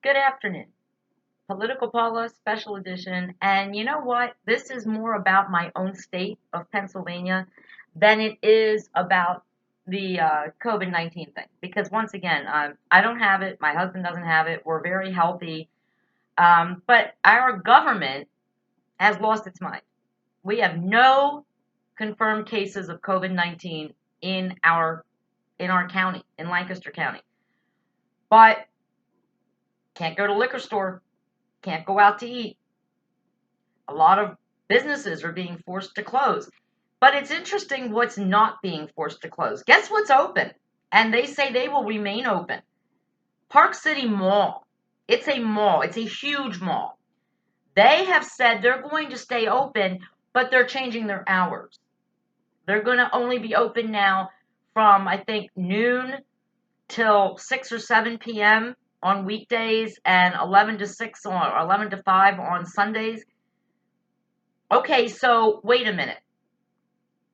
Good afternoon. Political Paula, special edition. And you know what? This is more about my own state of Pennsylvania than it is about the COVID-19 thing. Because once again, I don't have it. My husband doesn't have it. We're very healthy. But our government has lost its mind. We have no confirmed cases of COVID-19 in our county, in Lancaster County. But can't go to liquor store, can't go out to eat. A lot of businesses are being forced to close. But it's interesting what's not being forced to close. Guess what's open? And they say they will remain open. Park City Mall. It's a mall. It's a huge mall. They have said they're going to stay open, but they're changing their hours. They're going to only be open now from, I think, noon till 6 or 7 p.m. on weekdays and 11 to 6 or 11 to 5 on Sundays. Okay, so wait a minute.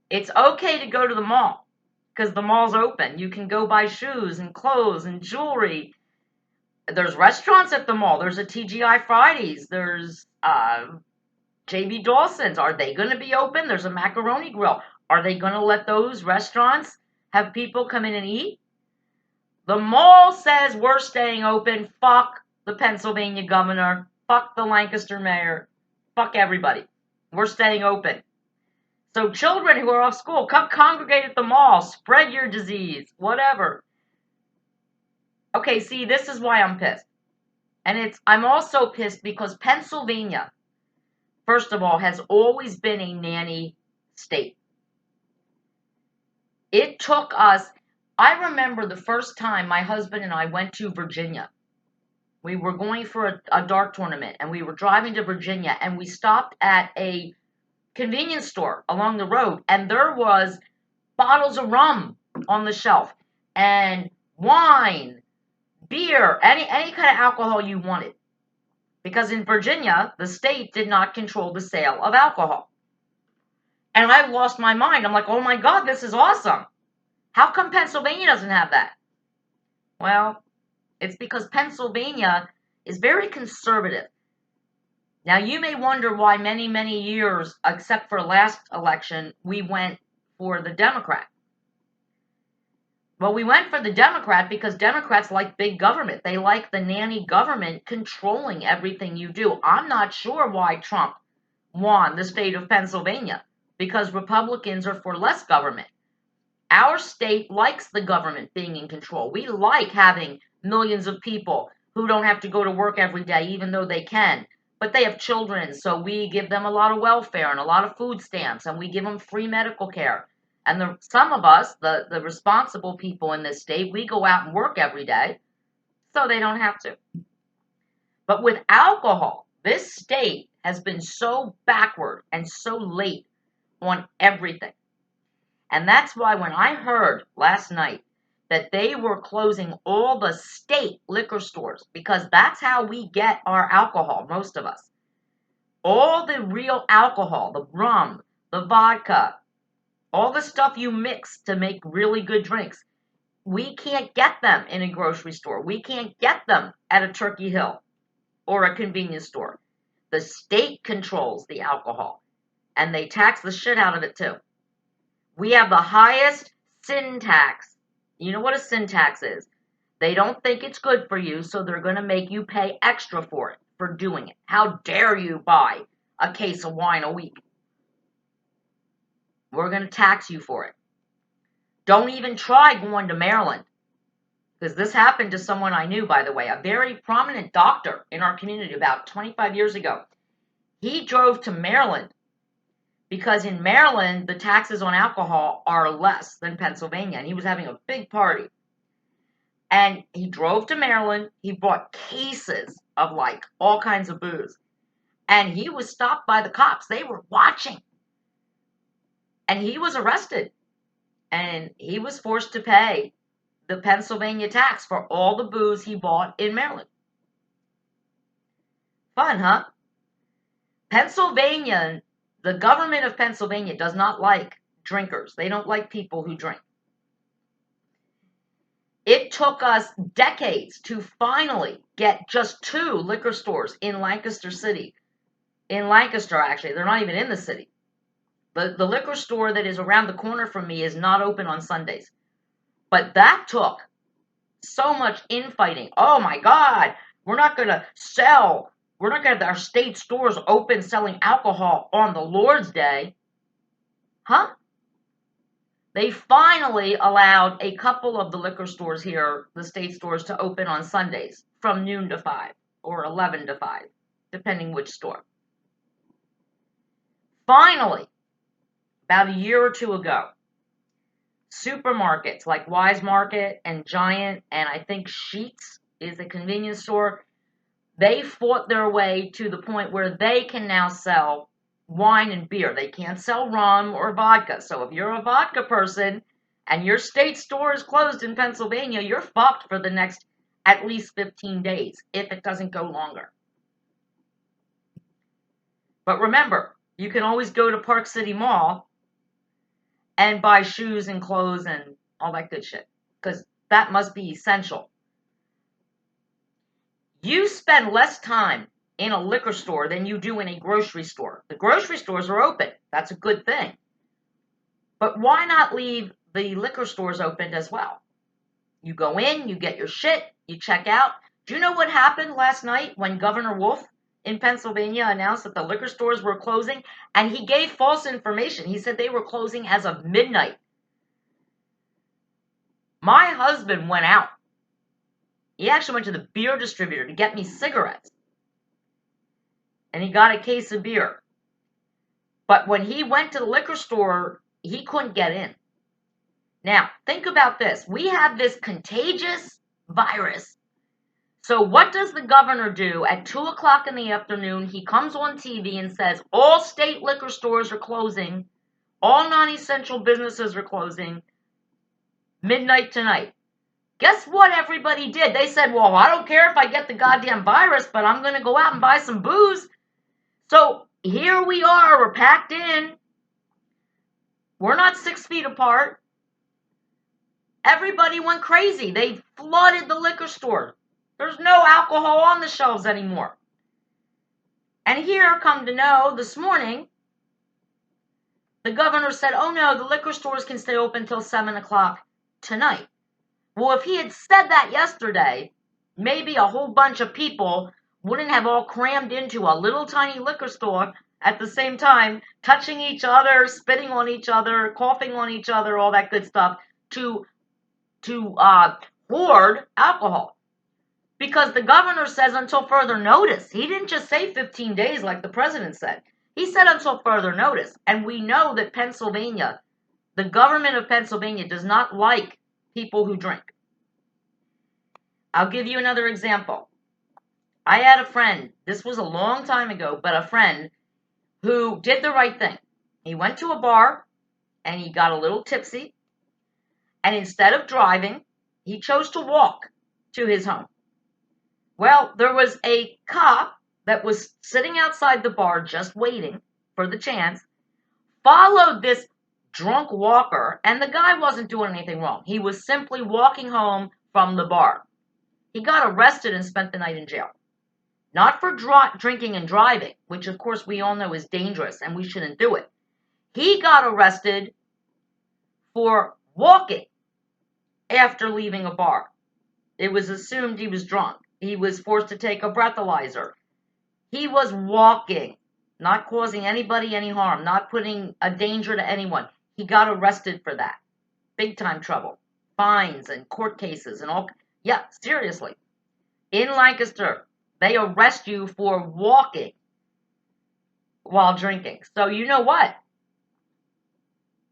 It's okay to go to the mall because the mall's open. You can go buy shoes and clothes and jewelry. There's restaurants at the mall. There's a TGI Fridays. There's JB Dawson's. Are they going to be open? There's a macaroni grill. Are they going to let those restaurants have people come in and eat? The mall says we're staying open. Fuck the Pennsylvania governor. Fuck the Lancaster mayor. Fuck everybody. We're staying open. So children who are off school, come congregate at the mall. Spread your disease. Whatever. Okay, see, this is why I'm pissed. And I'm also pissed because Pennsylvania, first of all, has always been a nanny state. It took us, I remember the first time my husband and I went to Virginia. We were going for a dart tournament and we were driving to Virginia and we stopped at a convenience store along the road and there was bottles of rum on the shelf and wine, beer, any kind of alcohol you wanted. Because in Virginia, the state did not control the sale of alcohol. And I lost my mind. I'm like, oh my God, this is awesome. How come Pennsylvania doesn't have that? Well, it's because Pennsylvania is very conservative. Now, you may wonder why many, many years, except for last election, we went for the Democrat. Well, we went for the Democrat because Democrats like big government. They like the nanny government controlling everything you do. I'm not sure why Trump won the state of Pennsylvania because Republicans are for less government. Our state likes the government being in control. We like having millions of people who don't have to go to work every day, even though they can. But they have children, so we give them a lot of welfare and a lot of food stamps, and we give them free medical care. And some of us, the responsible people in this state, we go out and work every day, so they don't have to. But with alcohol, this state has been so backward and so late on everything. And that's why when I heard last night that they were closing all the state liquor stores, because that's how we get our alcohol, most of us. All the real alcohol, the rum, the vodka, all the stuff you mix to make really good drinks, we can't get them in a grocery store. We can't get them at a Turkey Hill or a convenience store. The state controls the alcohol, and they tax the shit out of it too. We have the highest sin tax. You know what a sin tax is? They don't think it's good for you, so they're going to make you pay extra for it, for doing it. How dare you buy a case of wine a week? We're going to tax you for it. Don't even try going to Maryland. Because this happened to someone I knew, by the way, a very prominent doctor in our community about 25 years ago. He drove to Maryland because in Maryland, the taxes on alcohol are less than Pennsylvania. And he was having a big party. And he drove to Maryland. He bought cases of like all kinds of booze. And he was stopped by the cops. They were watching. And he was arrested. And he was forced to pay the Pennsylvania tax for all the booze he bought in Maryland. Fun, huh? Pennsylvania, the government of Pennsylvania does not like drinkers. They don't like people who drink. It took us decades to finally get just 2 liquor stores in Lancaster City. In Lancaster, actually, they're not even in the city. The liquor store that is around the corner from me is not open on Sundays. But that took so much infighting. Oh my God, we're not going to have our state stores open selling alcohol on the Lord's Day. Huh? They finally allowed a couple of the liquor stores here, the state stores, to open on Sundays from noon to 5 or 11 to 5, depending which store. Finally, about a year or two ago, supermarkets like Wise Market and Giant, and I think Sheetz is a convenience store, they fought their way to the point where they can now sell wine and beer. They can't sell rum or vodka. So if you're a vodka person and your state store is closed in Pennsylvania, you're fucked for the next at least 15 days, if it doesn't go longer. But remember, you can always go to Park City Mall and buy shoes and clothes and all that good shit, because that must be essential. You spend less time in a liquor store than you do in a grocery store. The grocery stores are open. That's a good thing. But why not leave the liquor stores open as well? You go in, you get your shit, you check out. Do you know what happened last night when Governor Wolf in Pennsylvania announced that the liquor stores were closing? And he gave false information. He said they were closing as of midnight. My husband went out. He actually went to the beer distributor to get me cigarettes. And he got a case of beer. But when he went to the liquor store, he couldn't get in. Now, think about this. We have this contagious virus. So what does the governor do at 2 o'clock in the afternoon? He comes on TV and says, all state liquor stores are closing. All non-essential businesses are closing. Midnight tonight. Guess what everybody did? They said, well, I don't care if I get the goddamn virus, but I'm going to go out and buy some booze. So here we are. We're packed in. We're not 6 feet apart. Everybody went crazy. They flooded the liquor store. There's no alcohol on the shelves anymore. And here, come to know, this morning, the governor said, oh no, the liquor stores can stay open until 7 o'clock tonight. Well, if he had said that yesterday, maybe a whole bunch of people wouldn't have all crammed into a little tiny liquor store at the same time, touching each other, spitting on each other, coughing on each other, all that good stuff, to hoard alcohol. Because the governor says until further notice. He didn't just say 15 days like the president said. He said until further notice. And we know that Pennsylvania, the government of Pennsylvania, does not like people who drink. I'll give you another example. I had a friend, this was a long time ago, but a friend who did the right thing. He went to a bar and he got a little tipsy. And instead of driving, he chose to walk to his home. Well, there was a cop that was sitting outside the bar just waiting for the chance, followed this drunk walker, and the guy wasn't doing anything wrong. He was simply walking home from the bar. He got arrested and spent the night in jail. Not for drinking and driving, which of course we all know is dangerous and we shouldn't do it. He got arrested for walking after leaving a bar. It was assumed he was drunk. He was forced to take a breathalyzer. He was walking, not causing anybody any harm, not putting a danger to anyone. He got arrested for that. Big time trouble. Fines and court cases and all. Yeah, seriously. In Lancaster, they arrest you for walking while drinking. So you know what?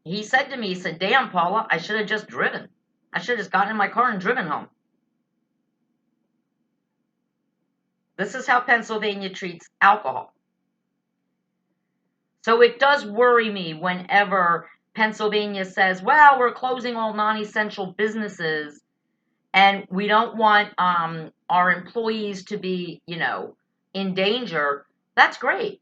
He said to me, he said, damn, Paula, I should have just driven. I should have just gotten in my car and driven home. This is how Pennsylvania treats alcohol. So it does worry me whenever Pennsylvania says, well, we're closing all non-essential businesses and we don't want our employees to be, in danger. That's great.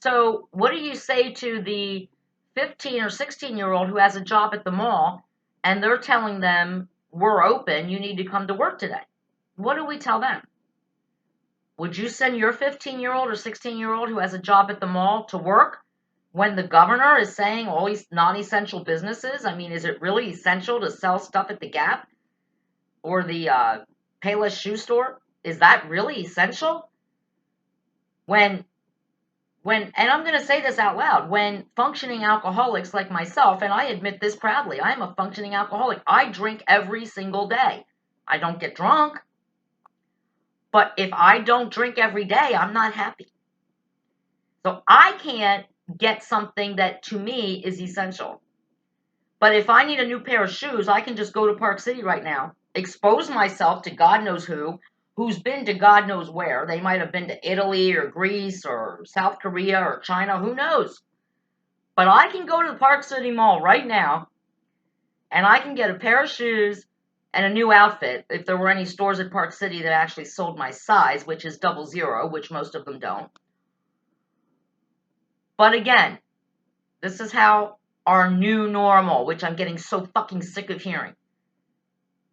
So what do you say to the 15 or 16-year-old who has a job at the mall and they're telling them we're open, you need to come to work today. What do we tell them? Would you send your 15-year-old or 16-year-old who has a job at the mall to work when the governor is saying all these non-essential businesses? I mean, is it really essential to sell stuff at the Gap or the Payless shoe store? Is that really essential? When and I'm going to say this out loud, when functioning alcoholics like myself, and I admit this proudly, I am a functioning alcoholic. I drink every single day. I don't get drunk. But if I don't drink every day, I'm not happy. So I can't get something that to me is essential. But if I need a new pair of shoes, I can just go to Park City right now, expose myself to God knows who's been to God knows where. They might have been to Italy or Greece or South Korea or China, who knows? But I can go to the Park City Mall right now and I can get a pair of shoes and a new outfit, if there were any stores at Park City that actually sold my size, which is 00, which most of them don't. But again, this is how our new normal, which I'm getting so fucking sick of hearing.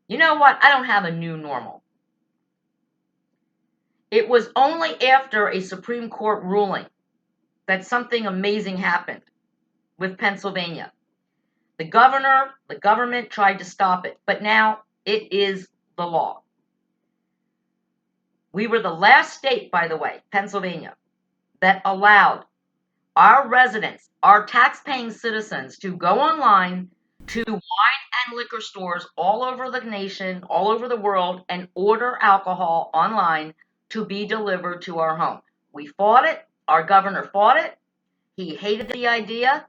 You know what? I don't have a new normal. It was only after a Supreme Court ruling that something amazing happened with Pennsylvania. The governor, the government tried to stop it, but now it is the law. We were the last state, by the way, Pennsylvania, that allowed our residents, our tax-paying citizens, to go online to wine and liquor stores all over the nation, all over the world, and order alcohol online to be delivered to our home. We fought it. Our governor fought it. He hated the idea.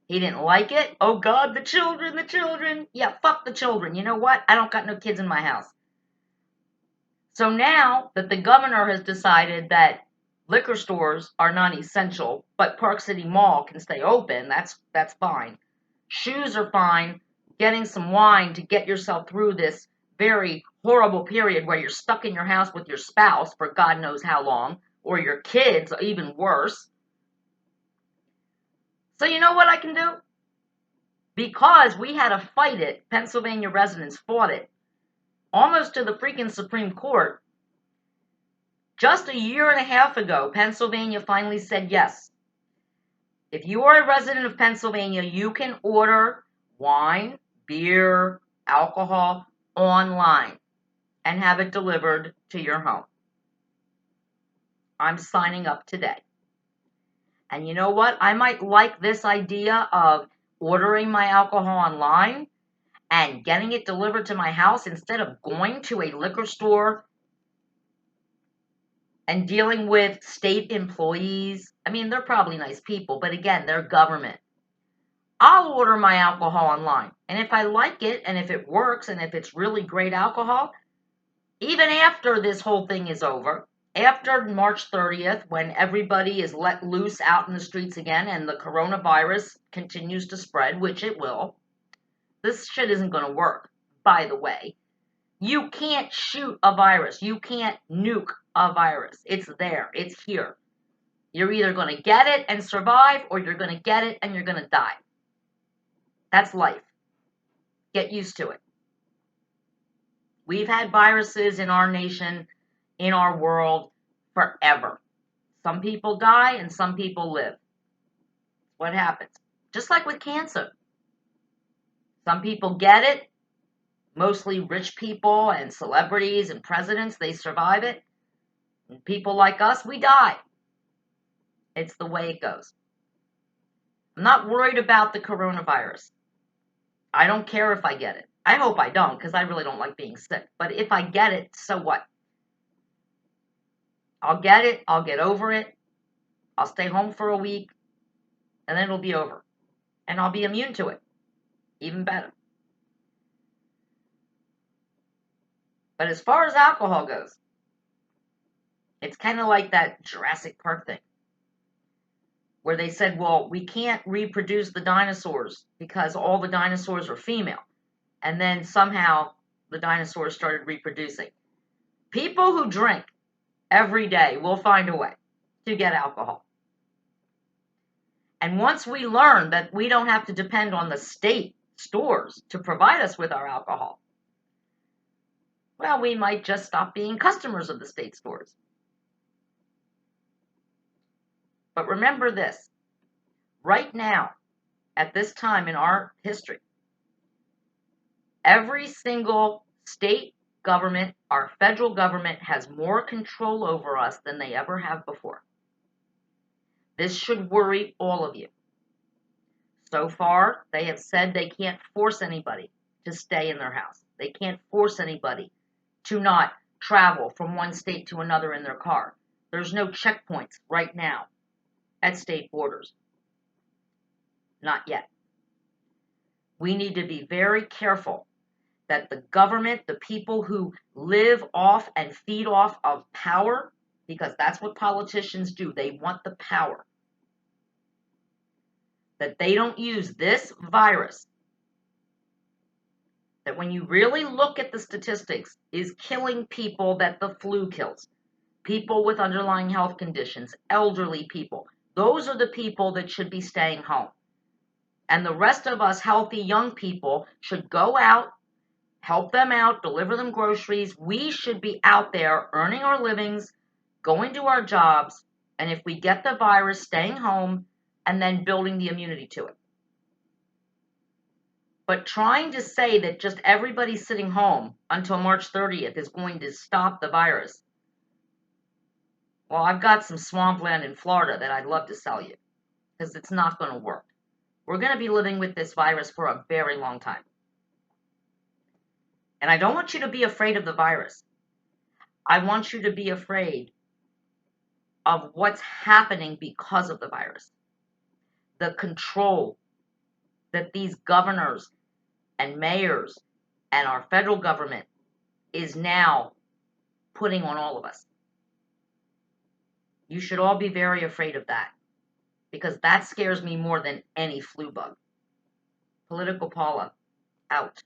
He didn't like it. Oh, God, the children, the children. Yeah, fuck the children. You know what? I don't got no kids in my house. So now that the governor has decided that liquor stores are non-essential, but Park City Mall can stay open, that's fine. Shoes are fine. Getting some wine to get yourself through this very horrible period where you're stuck in your house with your spouse for God knows how long, or your kids, even worse. So you know what I can do? Because we had to fight it, Pennsylvania residents fought it, almost to the freaking Supreme Court. Just a year and a half ago, Pennsylvania finally said yes. If you are a resident of Pennsylvania, you can order wine, beer, alcohol online and have it delivered to your home. I'm signing up today. And you know what? I might like this idea of ordering my alcohol online and getting it delivered to my house instead of going to a liquor store and dealing with state employees. I mean, they're probably nice people, but again, they're government. I'll order my alcohol online. And if I like it, and if it works, and if it's really great alcohol, even after this whole thing is over, after March 30th, when everybody is let loose out in the streets again and the coronavirus continues to spread, which it will, this shit isn't going to work, by the way. You can't shoot a virus. You can't nuke a virus. It's there. It's here. You're either going to get it and survive, or you're going to get it and you're going to die. That's life. Get used to it. We've had viruses in our nation, in our world, forever. Some people die and some people live. What happens? Just like with cancer. Some people get it, mostly rich people and celebrities and presidents, they survive it. And people like us, we die. It's the way it goes. I'm not worried about the coronavirus. I don't care if I get it. I hope I don't, because I really don't like being sick. But if I get it, so what? I'll get it. I'll get over it. I'll stay home for a week. And then it'll be over. And I'll be immune to it. Even better. But as far as alcohol goes, it's kind of like that Jurassic Park thing, where they said, well, we can't reproduce the dinosaurs because all the dinosaurs are female. And then somehow the dinosaurs started reproducing. People who drink every day will find a way to get alcohol. And once we learn that we don't have to depend on the state stores to provide us with our alcohol, well, we might just stop being customers of the state stores. But remember this, right now, at this time in our history, every single state government, our federal government, has more control over us than they ever have before. This should worry all of you. So far, they have said they can't force anybody to stay in their house. They can't force anybody to not travel from one state to another in their car. There's no checkpoints right now at state borders. Not yet. We need to be very careful that the government, the people who live off and feed off of power, because that's what politicians do, they want the power, that they don't use this virus, that when you really look at the statistics, is killing people that the flu kills, people with underlying health conditions, elderly people. Those are the people that should be staying home. And the rest of us healthy young people should go out, help them out, deliver them groceries. We should be out there earning our livings, going to our jobs, and if we get the virus, staying home and then building the immunity to it. But trying to say that just everybody sitting home until March 30th is going to stop the virus. Well, I've got some swampland in Florida that I'd love to sell you, because it's not going to work. We're going to be living with this virus for a very long time. And I don't want you to be afraid of the virus. I want you to be afraid of what's happening because of the virus. The control that these governors and mayors and our federal government is now putting on all of us. You should all be very afraid of that, because that scares me more than any flu bug. Political Paula, out.